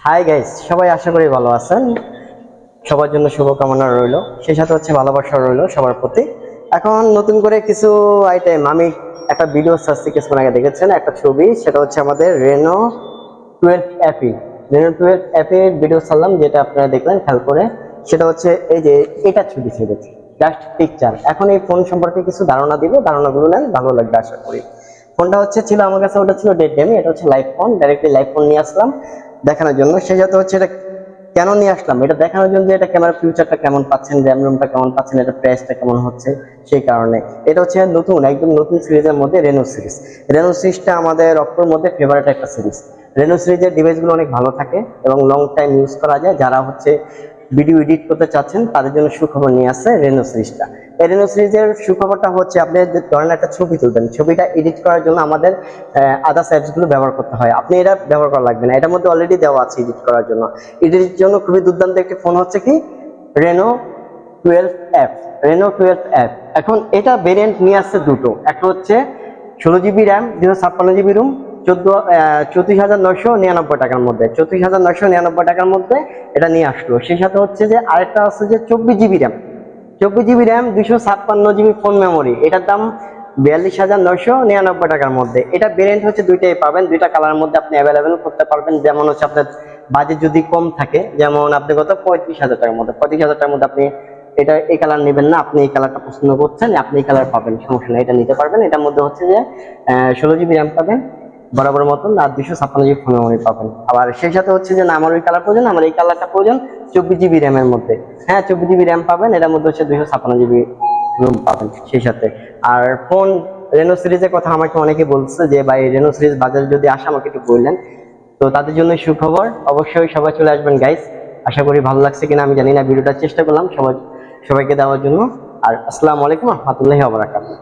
Hi guys, সবাই আশা করি ভালো আছেন। সবার জন্য শুভকামনা রইলো, সেই সাথে হচ্ছে ভালোবাসা রইলো সবার প্রতি। এখন নতুন করে কিছু আইটেম আমি একটা ভিডিও সার্চে কিছুক্ষণ আগে দেখেছেন, একটা ছবি, সেটা হচ্ছে আমাদের রেনো 12 অ্যাপি। রেনো 12 অ্যাপের ভিডিও ছাড়লাম, যেটা আপনারা দেখলেন খেয়াল করে। সেটা হচ্ছে এই যে এটা ছবি ছেড়েছে, জাস্ট পিকচার। এখন এই ফোন সম্পর্কে কিছু ধারণা দিব, ধারণাগুলো নেন, ভালো লাগবে আশা করি। ফোনটা হচ্ছে ছিল আমার কাছে, ওটা ছিল ডেড ডেমি, এটা হচ্ছে live phone, directly live phone নিয়ে আসলাম দেখানোর জন্য। সেই সাথে হচ্ছে এটা কেন নিয়ে আসলাম, এটা দেখানোর জন্য যে এটা ক্যামেরা ফিউচারটা কেমন পাচ্ছেন, র্যাম রোমটা কেমন পাচ্ছেন, এটা প্রাইসটা কেমন হচ্ছে, সেই কারণে। এটা হচ্ছে নতুন, একদম নতুন সিরিজের মধ্যে রেনো সিরিজ। রেনো সিরিজটা আমাদের অপ্পোর মধ্যে ফেভারিট একটা সিরিজ। রেনো সিরিজের ডিভাইসগুলো অনেক ভালো থাকে এবং লং টাইম ইউজ করা যায়। যারা হচ্ছে ভিডিও এডিট করতে চাচ্ছেন তাদের জন্য সুখবর নিয়ে আসছে রেনো সিরিজটা। এই রেনো সিরিজের সুখবরটা হচ্ছে, আপনি ধরেন একটা ছবি তুলবেন, ছবিটা এডিট করার জন্য আমাদের আদার্স অ্যাপস গুলো ব্যবহার করতে হয়। আপনি এটা ব্যবহার করা লাগবে না, এটার মধ্যে অলরেডি দেওয়া আছে এডিট করার জন্য। এডিটের জন্য খুবই দুর্দান্ত একটি ফোন হচ্ছে কি রেনো 12 অ্যাপ। রেনো 12 অ্যাপ এখন এটা ভেরিয়েন্ট নিয়ে আসছে দুটো, একটা হচ্ছে 16 জিবি র্যাম, 256 জিবি রুম, 34,999 টাকার মধ্যে। 34,999 টাকার মধ্যে এটা নিয়ে আসলো। সেই সাথে হচ্ছে যে আরেকটা আছে যে 24 GB RAM, 24 GB RAM, 256 GB phone memory. এটার দাম 42,999 টাকার মধ্যে। এটা ভেরিয়েন্ট হচ্ছে দুইটাই পাবেন, দুইটা কালারের মধ্যে আপনি অ্যাভেলেবেল করতে পারবেন। যেমন হচ্ছে আপনার বাজেট যদি কম থাকে, যেমন আপনি কত 35,000 টাকার মধ্যে, 35,000 টাকার মধ্যে আপনি এটা এই কালার নেবেন না, আপনি এই কালারটা পছন্দ করছেন, আপনি এই কালার পাবেন, সমস্যা নেই, এটা নিতে পারবেন। এটার মধ্যে হচ্ছে যে 16 জিবি র্যাম পাবেন বরাবর মতন, আর 256 জিবি ফোন মেমোরি পাবেন। আবার সেই সাথে হচ্ছে যে না আমার ওই কালার প্রয়োজন, আমার এই কালারটা প্রয়োজন, 24 জিবি র্যামের মধ্যে। হ্যাঁ, 24 জিবি র্যাম পাবেন, এটার মধ্যে হচ্ছে 256 জিবি রুম পাবেন সেই সাথে। আর ফোন রেনো সিরিজের কথা আমাকে অনেকে বলছে যে ভাই রেনো সিরিজ বাজারে যদি আসে আমাকে একটু বললেন। তো তাদের জন্য সুখবর, অবশ্যই সবাই চলে আসবেন গাইস। আশা করি ভালো লাগছে কিনা আমি জানি না, ভিডিওটা চেষ্টা করলাম সবাইকে দেওয়ার জন্য। আর আসসালামু আলাইকুম ওয়া রাহমাতুল্লাহি ওয়া বারাকাতুহু।